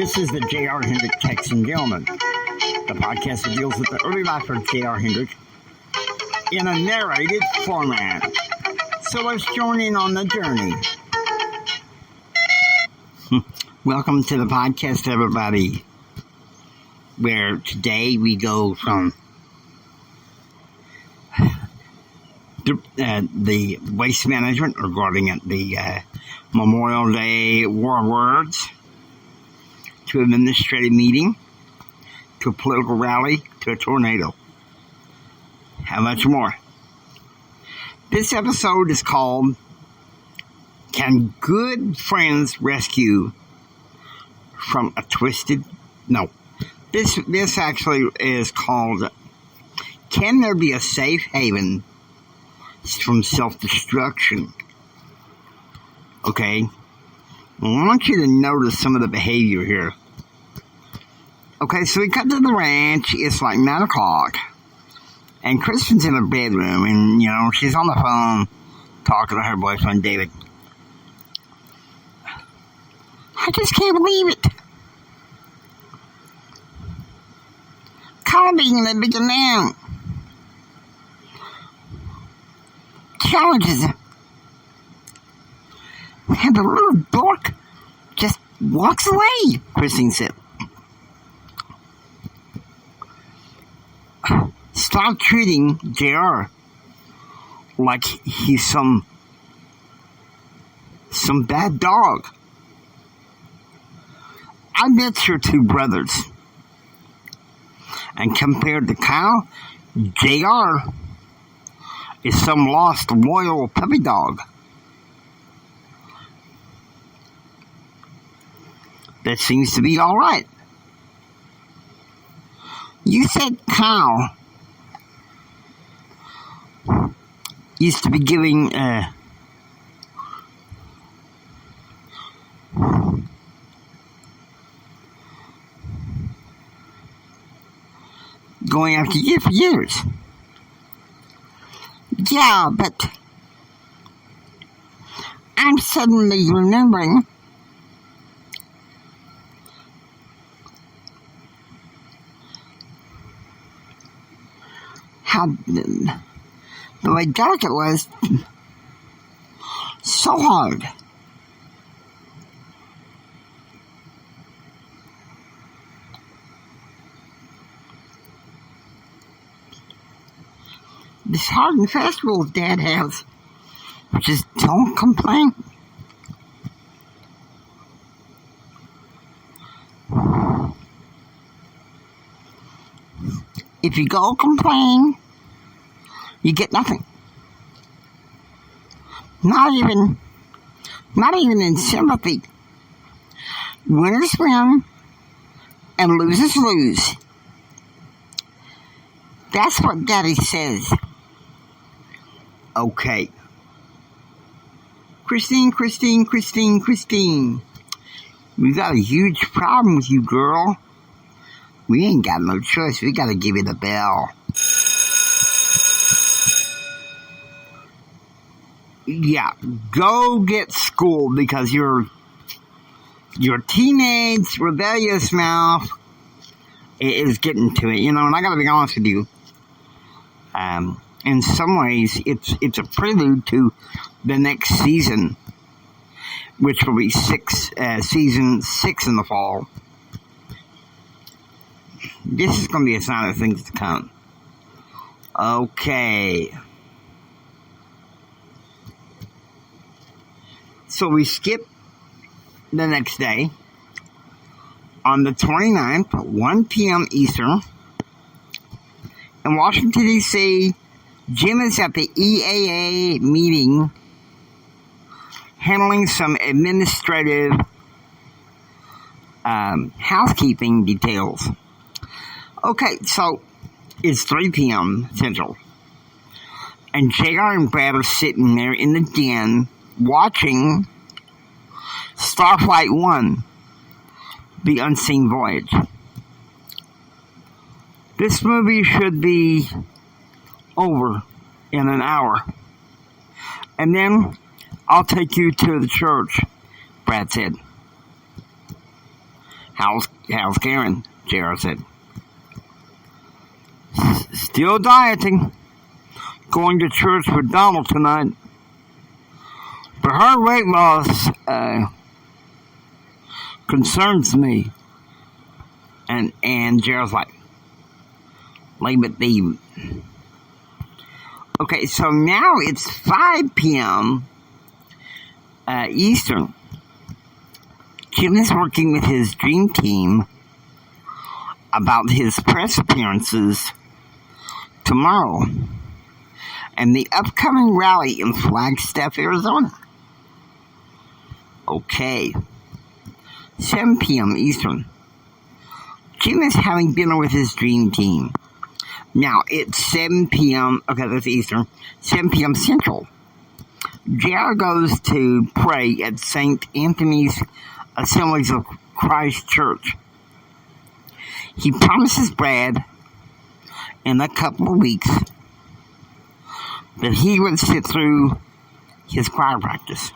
This is the J.R. Hendrick Texan Gentleman, the podcast that deals with the early life of J.R. Hendrick in a narrated format. So let's join in on the journey. Welcome to the podcast, everybody, where today we go from the waste management regarding the Memorial Day War Words, to an administrative meeting, to a political rally, to a tornado. How much more? This episode is called, Can Good Friends Rescue from a Twisted... No. This actually is called, Can There Be a Safe Haven from Self-Destruction? Okay? I want you to notice some of the behavior here. Okay, so we cut to the ranch. It's like 9 o'clock. And Kristen's in her bedroom. And, she's on the phone talking to her boyfriend, David. I just can't believe it. Being the bigger man. Challenges. And the little dork just walks away, Kristen said. Stop treating JR like he's some bad dog. I met your two brothers. And compared to Kyle, JR is some lost loyal puppy dog that seems to be all right. You said Kyle used to be going after you for years. Yeah, but I'm suddenly remembering how the way dark it was. So hard. This hard and fast rule Dad has, which is don't complain. If you go complain, you get nothing. Not even in sympathy. Winners win and losers lose. That's what Daddy says. Okay. Christine. We got a huge problem with you, girl. We ain't got no choice. We gotta give you the bell. Yeah, go get schooled because your teenage rebellious mouth is getting to it, and I gotta be honest with you. In some ways, it's a prelude to the next season, which will be season 6 in the fall. This is going to be a sign of things to come. Okay. So we skip the next day. On the 29th, 1 p.m. Eastern, in Washington, D.C., Jim is at the EAA meeting handling some administrative housekeeping details. Okay, so it's 3 p.m. Central. And JR and Brad are sitting there in the den watching Starflight 1, The Unseen Voyage. This movie should be over in an hour. And then I'll take you to the church, Brad said. How's Karen? JR said. Still dieting. Going to church with Donald tonight. But her weight loss concerns me. And Gerald's like, leave it be. Okay, so now it's 5 p.m. Eastern. Jim is working with his dream team about his press appearances tomorrow and the upcoming rally in Flagstaff, Arizona. Okay, 7 p.m. Eastern. Jim is having dinner with his dream team. Now, it's 7 p.m., okay, that's Eastern, 7 p.m. Central. JR goes to pray at St. Anthony's Assemblies of Christ Church. He promises Brad in a couple of weeks that he would sit through his choir practice.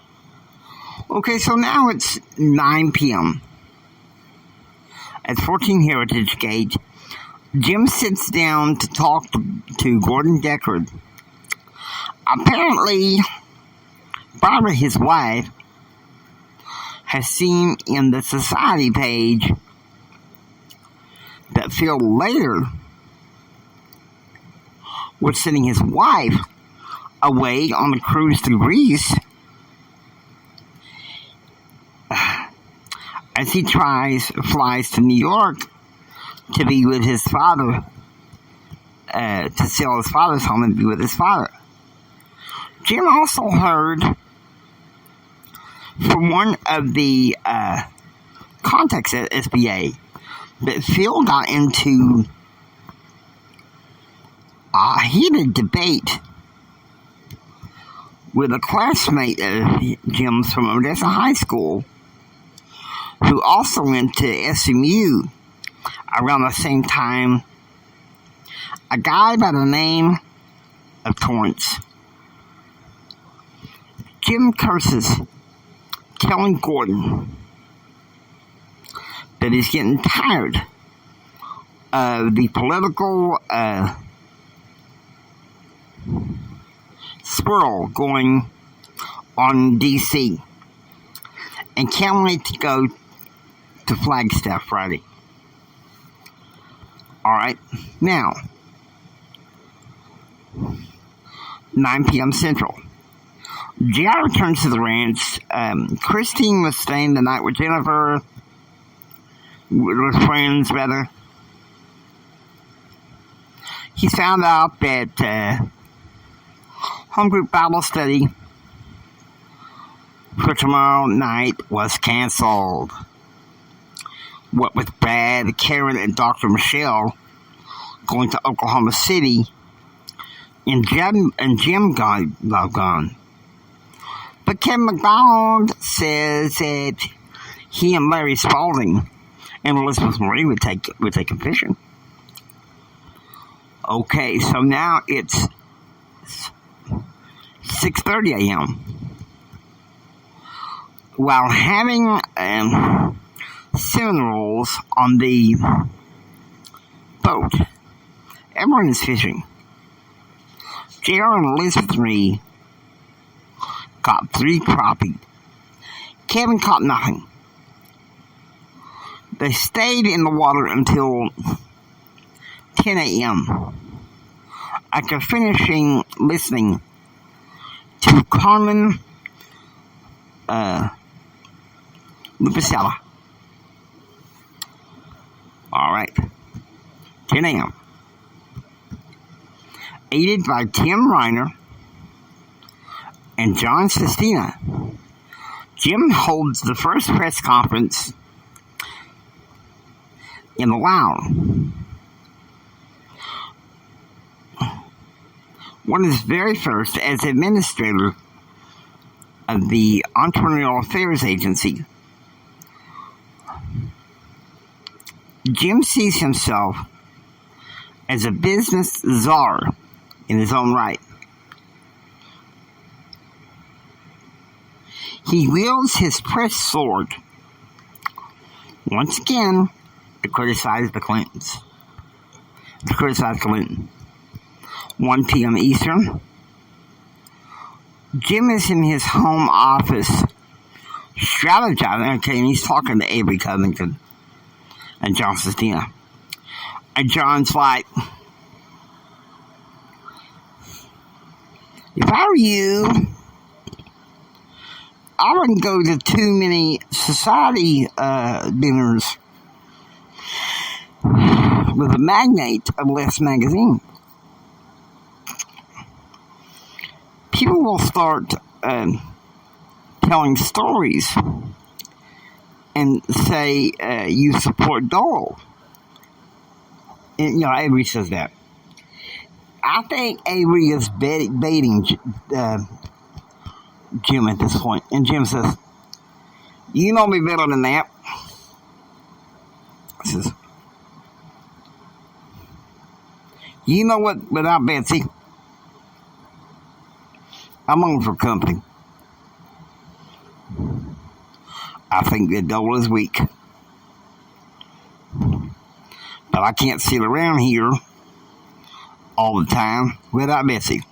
Okay, so now it's 9 p.m. At 14 Heritage Gate. Jim sits down to talk to Gordon Deckard. Apparently, Barbara, his wife, has seen in the society page that Phil later was sending his wife away on a cruise to Greece as he flies to New York to be with his father, to sell his father's home and be with his father. Jim also heard from one of the contacts at SBA that Phil got into a heated debate with a classmate of Jim's from Odessa High School who also went to SMU around the same time, a guy by the name of Torrance. Jim curses, telling Gordon that he's getting tired of the political swirl going on in D.C. and can't wait to go to Flagstaff Friday. Alright, now, 9 p.m. Central. JR returns to the ranch. Christine was staying the night with Jennifer, with friends, rather. He found out that home group Bible study for tomorrow night was canceled. What with Brad, Karen, and Dr. Michelle going to Oklahoma City, and Jim gone. But Ken McDonald says that he and Larry Spalding and Elizabeth Marie would take a fishing. Okay, so now it's 6:30 a.m. While having cinnamon rolls on the boat, everyone is fishing. JR and Elizabeth Marie caught 3 crappie. Kevin caught nothing. They stayed in the water until 10 a.m. after finishing listening to Carmen Lupicella. Alright. 10 a.m. Aided by Tim Reiner and John Sestina, Jim holds the first press conference in the lounge. One of his very first as administrator of the Entrepreneurial Affairs Agency. Jim sees himself as a business czar in his own right. He wields his press sword once again, to criticize the Clintons. To criticize Clinton. 1 p.m. Eastern. Jim is in his home office strategizing. Okay, and he's talking to Avery Covington and John Sistina. And John's like, if I were you, I wouldn't go to too many society dinners with a magnate of Left's magazine. People will start telling stories and say you support Dole. And, Avery says that. I think Avery is baiting Jim at this point. And Jim says, you know me better than that. He says, you know what, without Betsy, I'm on for company. I think that Dole is weak. But I can't sit around here all the time without Betsy.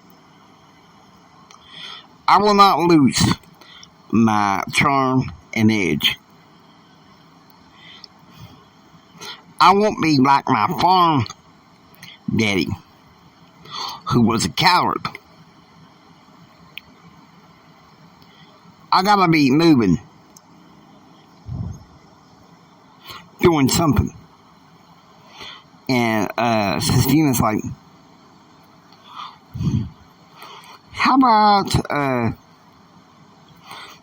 I will not lose my charm and edge. I won't be like my farm daddy, who was a coward. I gotta be moving, doing something. And Sistina's like, how about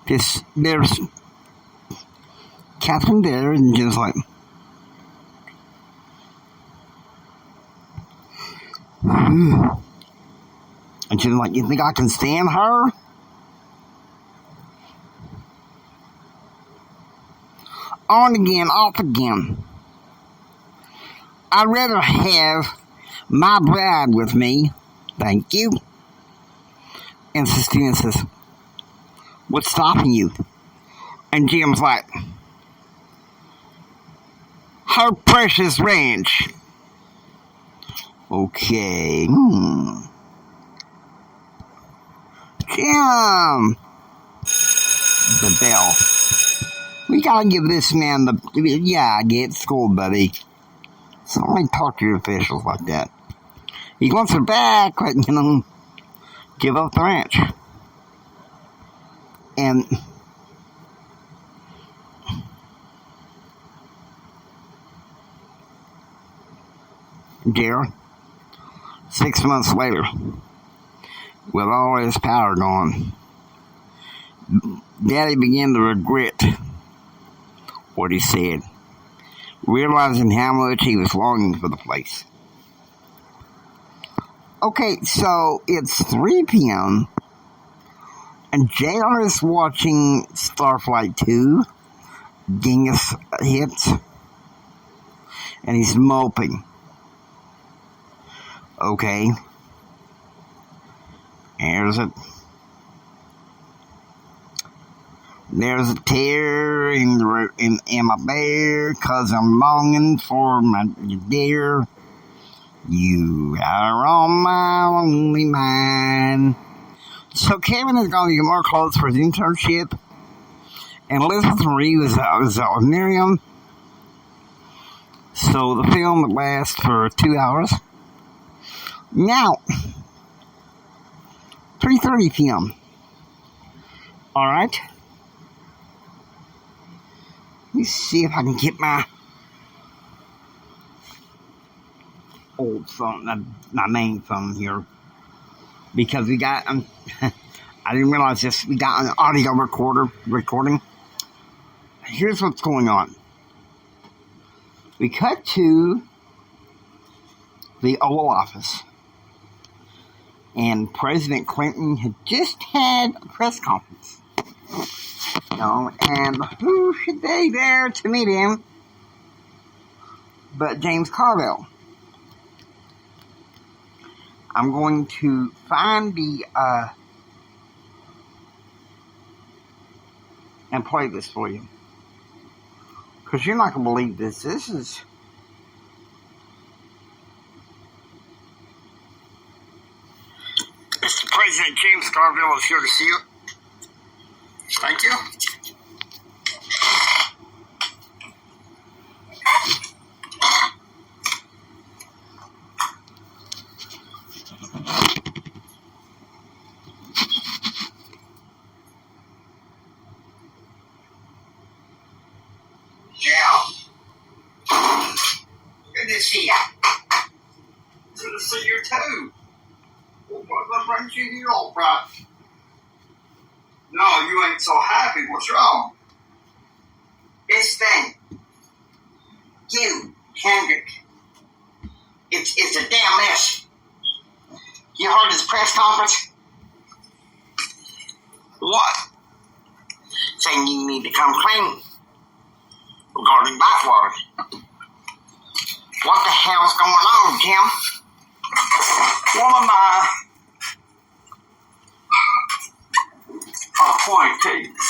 there's Catherine there, and Jim's like, and Jim's like, you think I can stand her? On again, off again. I'd rather have my bride with me. Thank you. And Sistina says, what's stopping you? And Jim's like, her precious ranch. Okay. Jim. The bell. We gotta give this man I get schooled, buddy. So don't talk to your officials like that. He wants her back, but, give up the ranch. And Jared, 6 months later, with all his power gone, Daddy began to regret what he said, realizing how much he was longing for the place. Okay, so it's 3 p.m. and JR is watching Starflight 2, Genghis hits, and he's moping. Okay. There's a tear in my bear, 'cause I'm longing for my dear. You are on my lonely mind. So Kevin is going to get more clothes for his internship, and Elizabeth Marie was out with Miriam. So the film would last for 2 hours. Now, 3:30 p.m. All right. Let me see if I can get my old phone, my main phone here, because we got, I didn't realize this, we got an audio recording. Here's what's going on. We cut to the Oval Office, and President Clinton had just had a press conference. And who should they there to meet him but James Carville? I'm going to find the and play this for you. Because you're not going to believe this. This is... Mr. President James Garville is here to see you. Thank you. Good to see you. Good to see you too. What brings you here, old bro? No, you ain't so happy. What's wrong? This thing. You, Hendrick. It's a damn mess. You heard his press conference? What? Saying you need to come clean regarding backwater. What the hell's going on, Jim? One of my appointees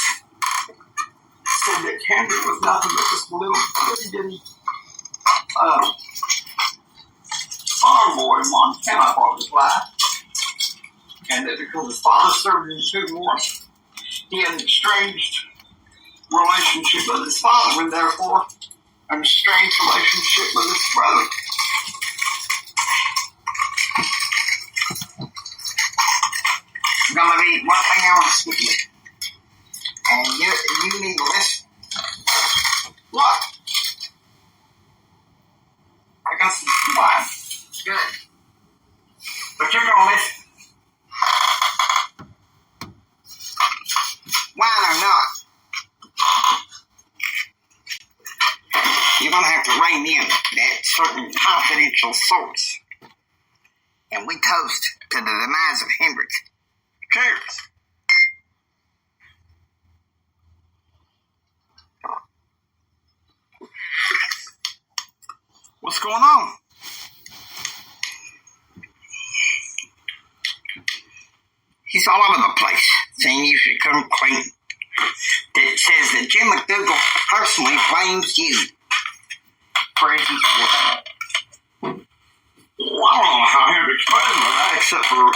said that Hendrick was nothing but this little bitty farm boy in Montana all his life. And that because his father served in 2 wars, he had an estranged relationship with his father, and therefore an estranged relationship with his brother. I'm gonna be one thing honest with you, and you need to listen. What? I got some wine. Good. But you're gonna listen. Wine or not, you're going to have to rein in that certain confidential source. And we toast to the demise of Hendrick. Cheers. What's going on? He's all over the place, saying you should come clean. That says that Jim McDougal personally blames you for his work. Well, I don't know how Hendrick's president, that, except for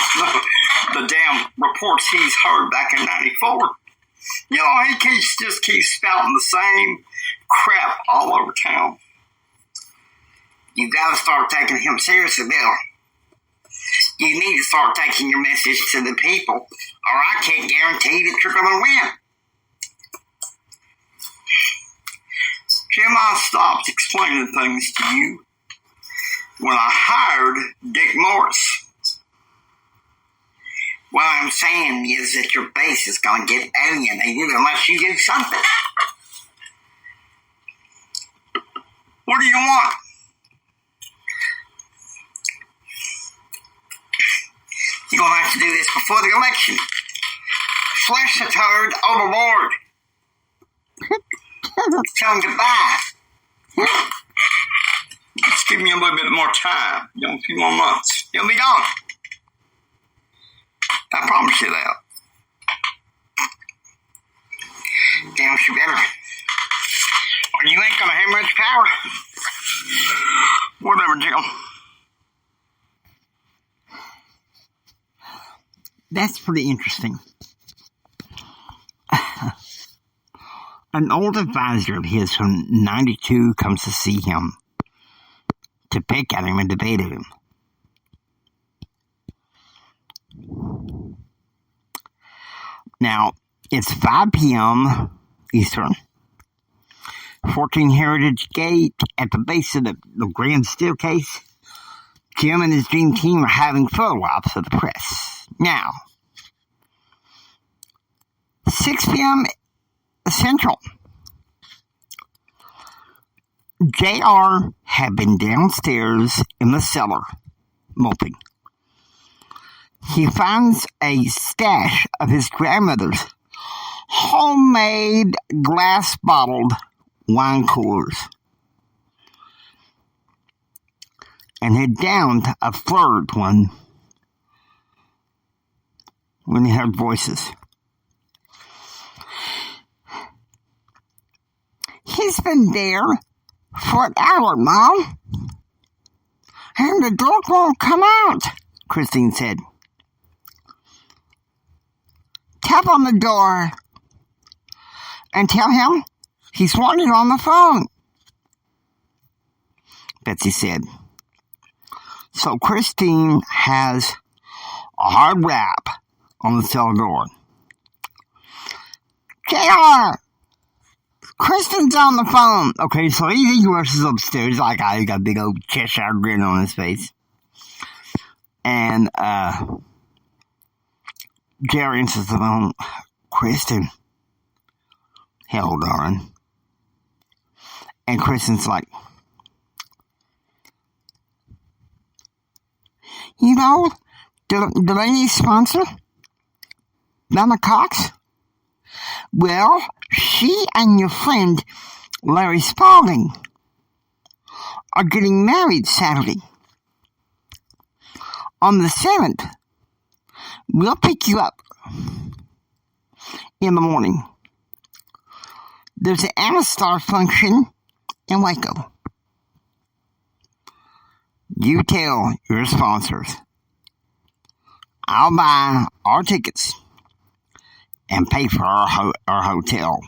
the damn reports he's heard back in '94. You know, he just keeps spouting the same crap all over town. You gotta start taking him seriously, Bill. You need to start taking your message to the people, or I can't guarantee that you're going to win. Jim, I stopped explaining things to you when I hired Dick Morris. What I'm saying is that your base is going to get alienated unless you do something. What do you want? You're going to have to do this before the election. Flush the turd overboard. Tell him goodbye. Just give me a little bit more time. You know, a few more months. You'll be gone. I promise you that. Damn, you better. Or you ain't going to have much power. Whatever, Jim. That's pretty interesting. An old advisor of his from '92 comes to see him to pick at him and debate him. Now, it's 5 p.m. Eastern. 14 Heritage Gate at the base of the Grand Staircase. Jim and his dream team are having photo ops of the press. Now, 6 p.m. Central. JR had been downstairs in the cellar, moping. He finds a stash of his grandmother's homemade glass-bottled wine coolers and had downed a third one when he heard voices. His been there for an hour, Mom. And the dog won't come out, Christine said. Tap on the door and tell him he's wanted on the phone, Betsy said. So Christine has a hard rap on the cell door. JR! Kristen's on the phone. Okay, so he rushes upstairs like I got a big old Cheshire grin on his face. And, JR answers the phone. Kristen. Hello, darling. And Kristen's like, you know, Delaney's sponsor, Mama Cox? Well, she and your friend, Larry Spalding, are getting married Saturday. On the 7th, we'll pick you up in the morning. There's an Amistar function in Waco. You tell your sponsors, I'll buy our tickets and pay for our hotel.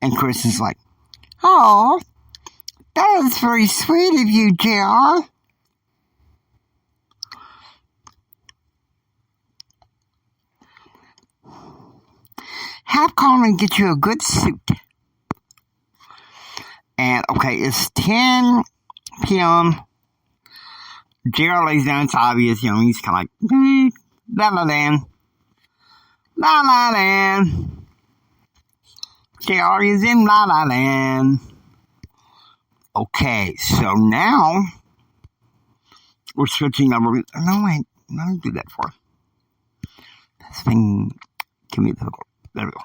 And Kristen's like, oh, that is very sweet of you, JR. Have Carmen get you a good suit. And, okay, it's 10 p.m. JR lays down. It's obvious, he's kind of like, la la land. La La Land. JR is in La La Land. Okay, so now we're switching over. No, wait. Let me do that for. This thing can be difficult. There we go.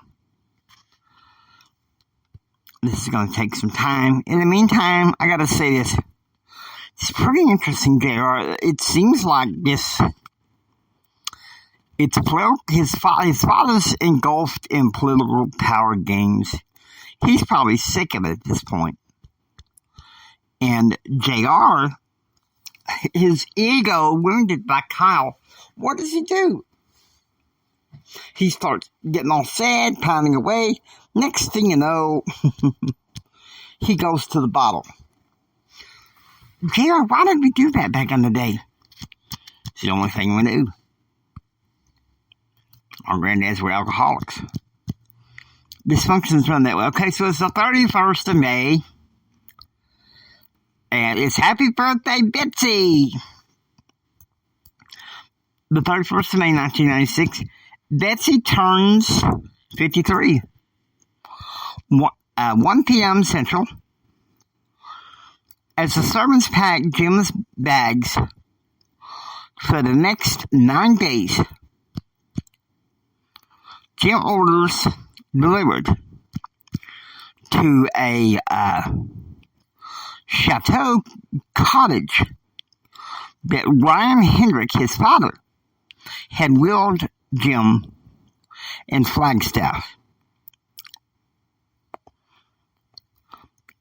This is going to take some time. In the meantime, I got to say this. It's pretty interesting, JR. It seems like this. His father's engulfed in political power games. He's probably sick of it at this point. And JR, his ego wounded by Kyle, what does he do? He starts getting all sad, pounding away. Next thing you know, he goes to the bottle. JR, why did we do that back in the day? It's the only thing we knew. Our granddads were alcoholics. This function's run that way. Okay, so it's the 31st of May. And it's happy birthday, Betsy! The 31st of May, 1996. Betsy turns 53. 1 p.m. Central. As the servants pack Jim's bags for the next 9 days, Jim orders delivered to a chateau cottage that Ryan Hendrick, his father, had willed Jim in Flagstaff,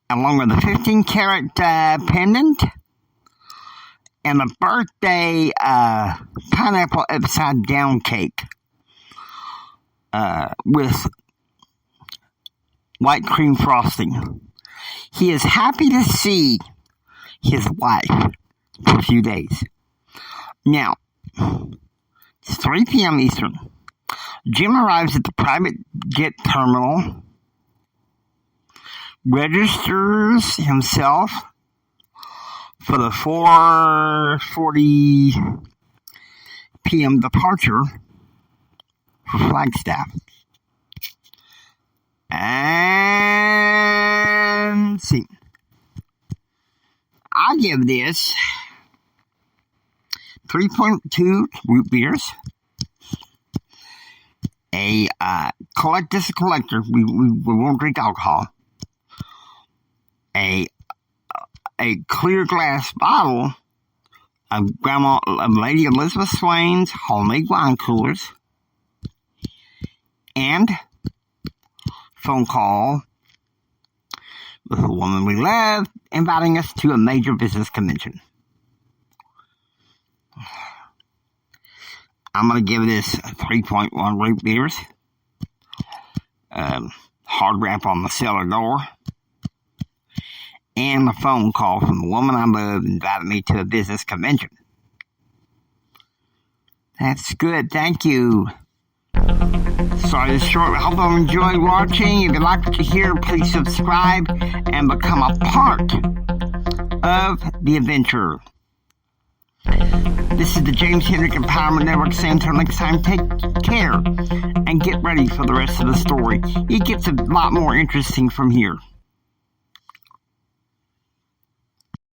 along with a 15-carat pendant and a birthday pineapple upside-down cake with white cream frosting. He is happy to see his wife for a few days. Now, it's 3 p.m. Eastern. Jim arrives at the private jet terminal, registers himself for the 4:40 p.m. departure for Flagstaff. And see, I give this 3.2 root beers. This is a collector. We won't drink alcohol. A clear glass bottle of Lady Elizabeth Swain's homemade wine coolers, and phone call with a woman we love inviting us to a major business convention. I'm going to give this 3.1 root beers. Hard wrap on the cellar door. And a phone call from the woman I love invited me to a business convention. That's good, thank you. Sorry this short, I hope you enjoyed watching. If you'd like to hear, please subscribe and become a part of the adventure. This is the James Hendrick Empowerment Network saying until next time, take care and get ready for the rest of the story. It gets a lot more interesting from here.